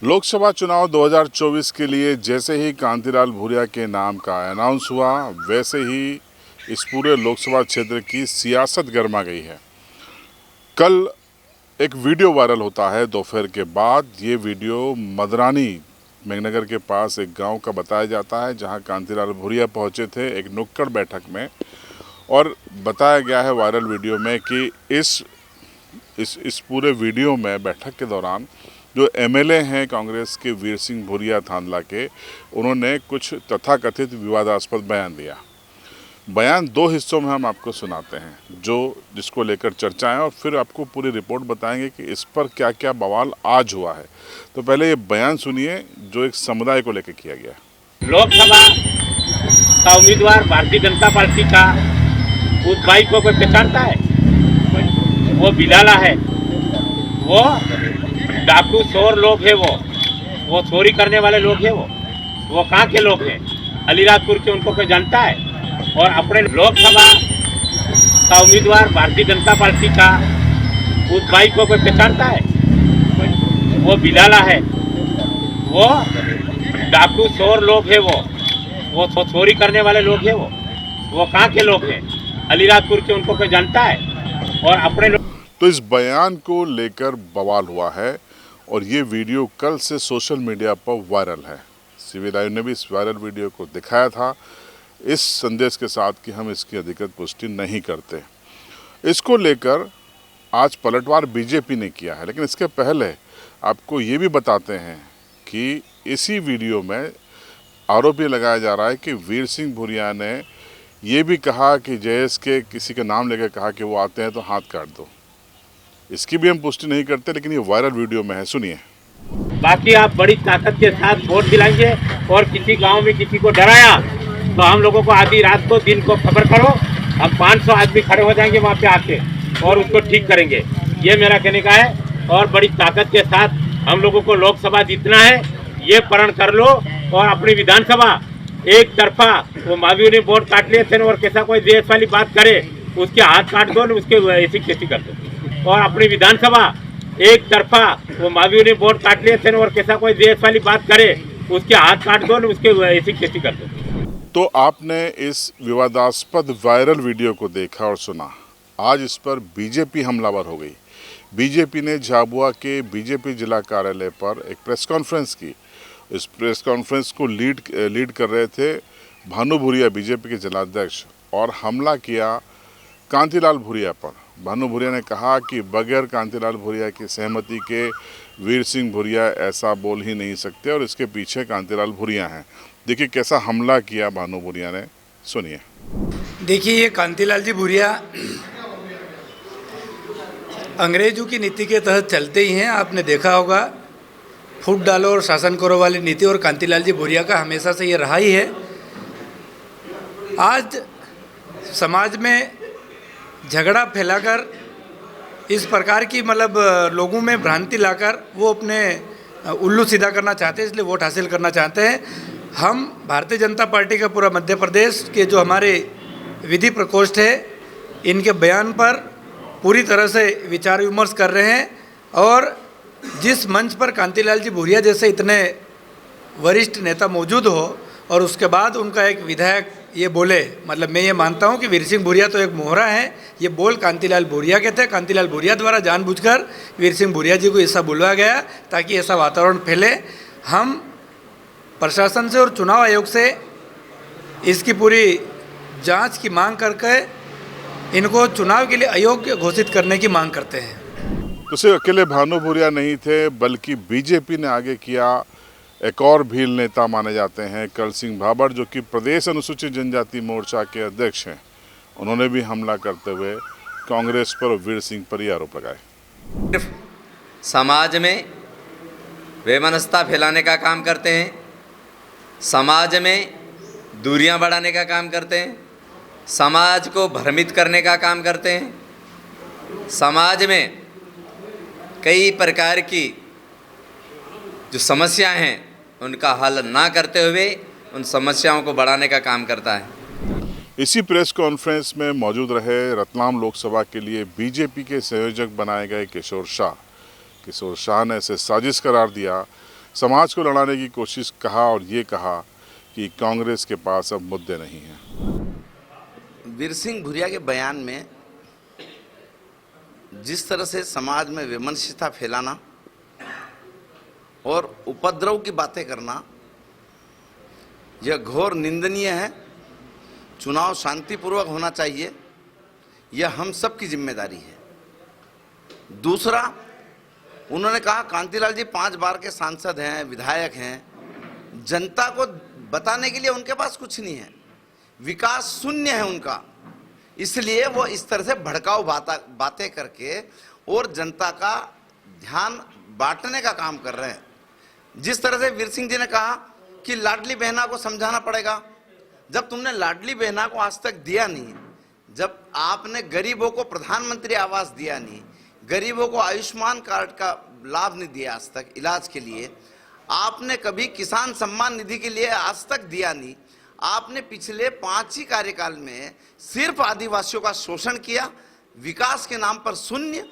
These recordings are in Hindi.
लोकसभा चुनाव 2024 के लिए जैसे ही कांतिलाल भूरिया के नाम का अनाउंस हुआ, वैसे ही इस पूरे लोकसभा क्षेत्र की सियासत गर्मा गई है। कल एक वीडियो वायरल होता है दोपहर के बाद। ये वीडियो मदरानी मेघनगर के पास एक गांव का बताया जाता है, जहां कांतिलाल भूरिया पहुंचे थे एक नुक्कड़ बैठक में। और बताया गया है वायरल वीडियो में कि इस पूरे वीडियो में बैठक के दौरान जो एमएलए हैं कांग्रेस के वीर सिंह भूरिया थांदला के, उन्होंने कुछ तथाकथित विवादास्पद बयान दिया। बयान दो हिस्सों में हम आपको सुनाते हैं, जिसको लेकर चर्चाएं, और फिर आपको पूरी रिपोर्ट बताएंगे कि इस पर क्या क्या बवाल आज हुआ है। तो पहले ये बयान सुनिए जो एक समुदाय को लेकर किया गया। लोकसभा का उम्मीदवार भारतीय जनता पार्टी का उस भाई को कोई पहचानता है? वो बिलाला है, वो डाकू चोर लोग है, वो चोरी करने वाले लोग हैं। वो कहाँ के लोग हैं? अलीराजपुर के। उनको कोई जानता है? और अपने लोकसभा का उम्मीदवार भारतीय जनता पार्टी का उस भाई को कोई पहचानता है? वो बिलाला है, वो डाकू चोर लोग हैं। वो चोरी करने वाले लोग हैं। वो कहाँ के लोग हैं? अलीराजपुर के। उनको कोई जानता है? और अपने तो इस बयान को लेकर बवाल हुआ है और ये वीडियो कल से सोशल मीडिया पर वायरल है। सीवी लाइव ने भी इस वायरल वीडियो को दिखाया था, इस संदेश के साथ कि हम इसकी अधिकृत पुष्टि नहीं करते। इसको लेकर आज पलटवार बीजेपी ने किया है, लेकिन इसके पहले आपको ये भी बताते हैं कि इसी वीडियो में आरोप ये लगाया जा रहा है कि वीर सिंह भूरिया ने ये भी कहा कि जयेश के किसी का नाम लेकर कहा कि वो आते हैं तो हाथ काट दो। इसकी भी हम पुष्टि नहीं करते, लेकिन ये वायरल वीडियो में है, सुनिए। बाकी आप बड़ी ताकत के साथ वोट दिलाएंगे और किसी गांव में किसी को डराया तो हम लोगों को आधी रात को दिन को खबर करो, हम 500 आदमी खड़े हो जाएंगे वहाँ पे आके और उसको ठीक करेंगे। ये मेरा कहने का है। और बड़ी ताकत के साथ हम लोगों को लोकसभा जीतना है, ये प्रण कर लो। और अपनी विधानसभा एक तरफा वो मावियों ने वोट काट लिए थे और कैसा कोई देश वाली बात करे उसके हाथ काट दो, उसके ऐसी खेती कर दो। और अपनी विधानसभा एक तरफा वो मावियों ने वोट काट लिए थे और कैसा कोई देश वाली बात करे उसके हाथ काट दो, उसके ऐसी खेती कर दो। तो आपने इस विवादास्पद वायरल वीडियो को देखा और सुना। आज इस पर बीजेपी हमलावर हो गई। बीजेपी ने झाबुआ के बीजेपी जिला कार्यालय पर एक प्रेस कॉन्फ्रेंस की। इस प्रेस कॉन्फ्रेंस को लीड कर रहे थे भानु भूरिया, बीजेपी के जिलाध्यक्ष, और हमला किया कांतिलाल भूरिया पर। भानु भूरिया ने कहा कि बगैर कांतिलाल भूरिया की सहमति के वीर सिंह भूरिया ऐसा बोल ही नहीं सकते और इसके पीछे कांतिलाल भूरिया हैं। देखिए कैसा हमला किया भानु भूरिया ने, सुनिए। देखिए, ये कांतिलाल जी भूरिया अंग्रेजों की नीति के तहत चलते ही हैं। आपने देखा होगा, फूट डालो और शासन करो वाली नीति, और कांतिलाल जी भूरिया का हमेशा से ये रहा ही है। आज समाज में झगड़ा फैलाकर इस प्रकार की लोगों में भ्रांति लाकर वो अपने उल्लू सीधा करना चाहते हैं, इसलिए वोट हासिल करना चाहते हैं। हम भारतीय जनता पार्टी का पूरा मध्य प्रदेश के जो हमारे विधि प्रकोष्ठ है, इनके बयान पर पूरी तरह से विचार विमर्श कर रहे हैं। और जिस मंच पर कांतिलाल जी भूरिया जैसे इतने वरिष्ठ नेता मौजूद हो और उसके बाद उनका एक विधायक ये बोले, मैं ये मानता हूँ कि वीर सिंह भूरिया तो एक मोहरा है। ये बोल कांतिलाल भूरिया के थे। कांतिलाल भूरिया द्वारा जानबूझकर वीर सिंह भूरिया जी को ऐसा बुलवाया गया ताकि ऐसा वातावरण फैले। हम प्रशासन से और चुनाव आयोग से इसकी पूरी जांच की मांग करके इनको चुनाव के लिए अयोग्य घोषित करने की मांग करते हैं। तो सिर्फ अकेले भानु भूरिया नहीं थे, बल्कि बीजेपी ने आगे किया। एक और भील नेता माने जाते हैं कल सिंह भाबर, जो कि प्रदेश अनुसूचित जनजाति मोर्चा के अध्यक्ष हैं। उन्होंने भी हमला करते हुए कांग्रेस पर और वीर सिंह पर ये आरोप लगाए। समाज में वैमनस्यता फैलाने का काम करते हैं, समाज में दूरियां बढ़ाने का काम करते हैं, समाज को भ्रमित करने का काम करते हैं, समाज में कई प्रकार की जो समस्याएं हैं उनका हल ना करते हुए उन समस्याओं को बढ़ाने का काम करता है। इसी प्रेस कॉन्फ्रेंस में मौजूद रहे रतलाम लोकसभा के लिए बीजेपी के संयोजक बनाए गए किशोर शाह ने इसे साजिश करार दिया समाज को लड़ाने की कोशिश कहा और ये कहा कि कांग्रेस के पास अब मुद्दे नहीं हैं। वीर सिंह भूरिया के बयान में जिस तरह से समाज में विमर्शिता फैलाना और उपद्रव की बातें करना, यह घोर निंदनीय है। चुनाव शांतिपूर्वक होना चाहिए, यह हम सब की जिम्मेदारी है। दूसरा, उन्होंने कहा कांतिलाल जी 5 बार के सांसद हैं, विधायक हैं, जनता को बताने के लिए उनके पास कुछ नहीं है, विकास शून्य है उनका, इसलिए वो इस तरह से भड़काऊ बातें करके और जनता का ध्यान बांटने का काम कर रहे हैं। जिस तरह से वीर सिंह जी ने कहा कि लाडली बहना को समझाना पड़ेगा, जब तुमने लाडली बहना को आज तक दिया नहीं, जब आपने गरीबों को प्रधानमंत्री आवास दिया नहीं, गरीबों को आयुष्मान कार्ड का लाभ नहीं दिया आज तक इलाज के लिए, आपने कभी किसान सम्मान निधि के लिए आज तक दिया नहीं, आपने पिछले 5 ही कार्यकाल में सिर्फ आदिवासियों का शोषण किया, विकास के नाम पर शून्य।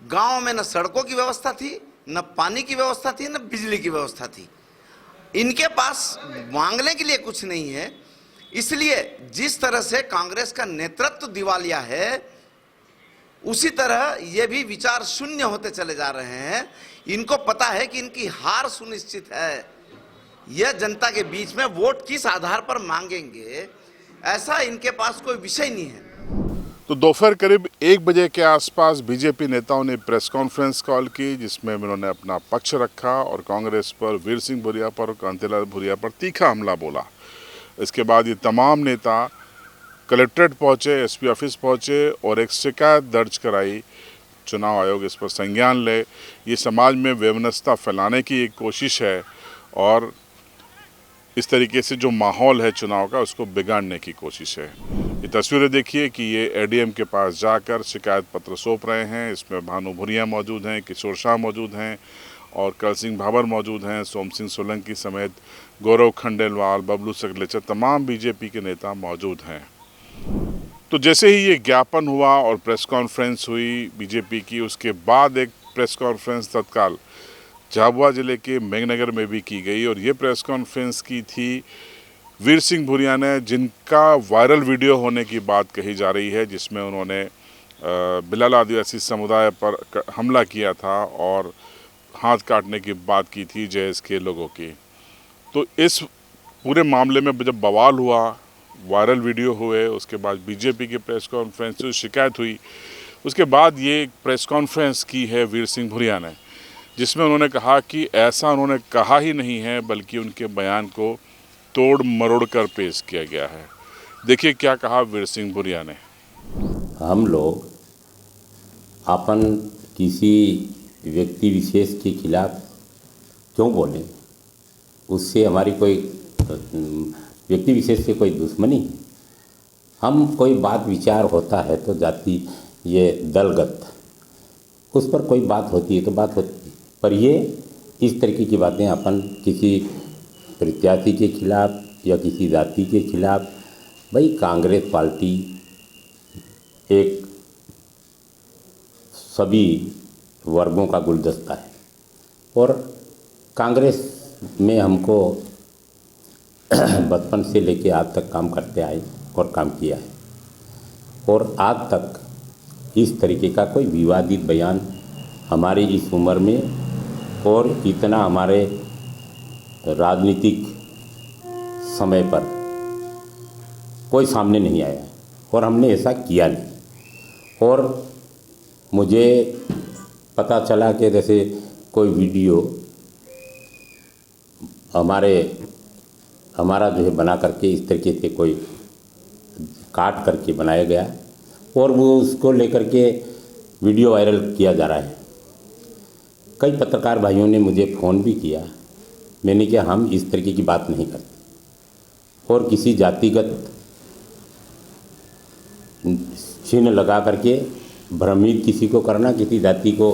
गांव में न सड़कों की व्यवस्था थी, न पानी की व्यवस्था थी, न बिजली की व्यवस्था थी। इनके पास मांगने के लिए कुछ नहीं है। इसलिए जिस तरह से कांग्रेस का नेतृत्व दिवालिया है, उसी तरह ये भी विचार शून्य होते चले जा रहे हैं। इनको पता है कि इनकी हार सुनिश्चित है। यह जनता के बीच में वोट किस आधार पर मांगेंगे, ऐसा इनके पास कोई विषय नहीं है। तो दोपहर करीब 1 बजे के आसपास बीजेपी नेताओं ने प्रेस कॉन्फ्रेंस कॉल की, जिसमें उन्होंने अपना पक्ष रखा और कांग्रेस पर, वीर सिंह भूरिया पर और कांतिलाल भूरिया पर तीखा हमला बोला। इसके बाद ये तमाम नेता कलेक्ट्रेट पहुंचे, एसपी ऑफिस पहुंचे और एक शिकायत दर्ज कराई। चुनाव आयोग इस पर संज्ञान ले। ये समाज में वैमनस्यता फैलाने की एक कोशिश है और इस तरीके से जो माहौल है चुनाव का, उसको बिगाड़ने की कोशिश है। ये तस्वीरें देखिए कि ये एडीएम के पास जाकर शिकायत पत्र सौंप रहे हैं। इसमें भानु भूरिया मौजूद हैं, किशोर शाह मौजूद हैं और कर सिंह भाबर मौजूद हैं, सोम सिंह सोलंकी समेत गौरव खंडेलवाल, बबलू सगलेचा, तमाम बीजेपी के नेता मौजूद हैं। तो जैसे ही ये ज्ञापन हुआ और प्रेस कॉन्फ्रेंस हुई बीजेपी की, उसके बाद एक प्रेस कॉन्फ्रेंस तत्काल झाबुआ जिले के मेघनगर में भी की गई और ये प्रेस कॉन्फ्रेंस की थी वीर सिंह भूरिया ने, जिनका वायरल वीडियो होने की बात कही जा रही है, जिसमें उन्होंने बिलाल आदिवासी समुदाय पर हमला किया था और हाथ काटने की बात की थी जैस के लोगों की। तो इस पूरे मामले में जब बवाल हुआ, वायरल वीडियो हुए, उसके बाद बीजेपी की प्रेस कॉन्फ्रेंस से शिकायत हुई, उसके बाद ये प्रेस कॉन्फ्रेंस की है वीर सिंह भूरिया ने, जिसमें उन्होंने कहा कि ऐसा उन्होंने कहा ही नहीं है, बल्कि उनके बयान को तोड़ मरोड़ कर पेश किया गया है। देखिए क्या कहा वीर सिंह भूरिया ने। हम लोग अपन किसी व्यक्ति विशेष के खिलाफ क्यों बोलें, उससे हमारी कोई व्यक्ति विशेष से कोई दुश्मनी है। हम कोई बात विचार होता है तो जाति ये दलगत उस पर कोई बात होती है तो बात होती है, पर ये इस तरीके की बातें अपन किसी प्रत्याशी के खिलाफ या किसी जाति के खिलाफ, भाई कांग्रेस पार्टी एक सभी वर्गों का गुलदस्ता है और कांग्रेस में हमको बचपन से लेके आज तक काम करते आए और काम किया है और आज तक इस तरीके का कोई विवादित बयान हमारी इस उम्र में और इतना हमारे राजनीतिक समय पर कोई सामने नहीं आया और हमने ऐसा किया नहीं। और मुझे पता चला कि जैसे कोई वीडियो हमारा जो है बना करके इस तरीके से कोई काट करके बनाया गया और वो उसको लेकर के वीडियो वायरल किया जा रहा है। कई पत्रकार भाइयों ने मुझे फ़ोन भी किया, मैंने कहा हम इस तरीके की बात नहीं करते और किसी जातिगत चिन्ह लगा करके भ्रमित किसी को करना, किसी जाति को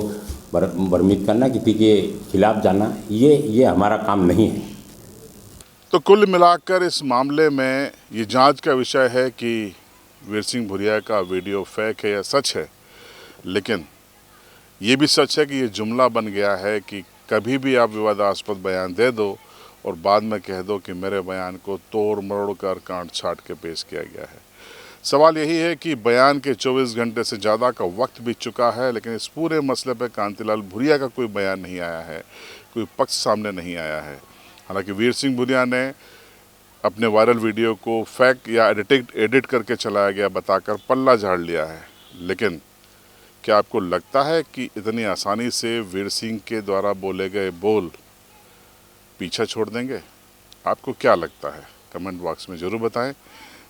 भ्रमित करना, किसी के खिलाफ जाना, ये हमारा काम नहीं है। तो कुल मिलाकर इस मामले में ये जांच का विषय है कि वीर सिंह भूरिया का वीडियो फेक है या सच है। लेकिन ये भी सच है कि ये जुमला बन गया है कि कभी भी आप विवादास्पद बयान दे दो और बाद में कह दो कि मेरे बयान को तोड़ मरोड़ कर काट छाट के पेश किया गया है। सवाल यही है कि बयान के 24 घंटे से ज़्यादा का वक्त बीत चुका है, लेकिन इस पूरे मसले पर कांतिलाल भूरिया का कोई बयान नहीं आया है, कोई पक्ष सामने नहीं आया है। हालांकि वीर सिंह भूरिया ने अपने वायरल वीडियो को फेक या एडिट करके चलाया गया बताकर पल्ला झाड़ लिया है। लेकिन क्या आपको लगता है कि इतनी आसानी से वीर सिंह के द्वारा बोले गए बोल पीछा छोड़ देंगे? आपको क्या लगता है? कमेंट बॉक्स में ज़रूर बताएं।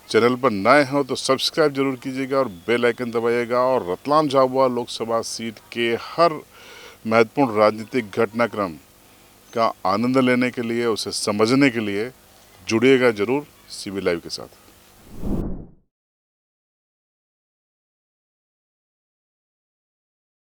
चैनल पर नए हो तो सब्सक्राइब जरूर कीजिएगा और बेल आइकन दबाइएगा और रतलाम झाबुआ लोकसभा सीट के हर महत्वपूर्ण राजनीतिक घटनाक्रम का आनंद लेने के लिए, उसे समझने के लिए जुड़िएगा जरूर CB लाइव के साथ।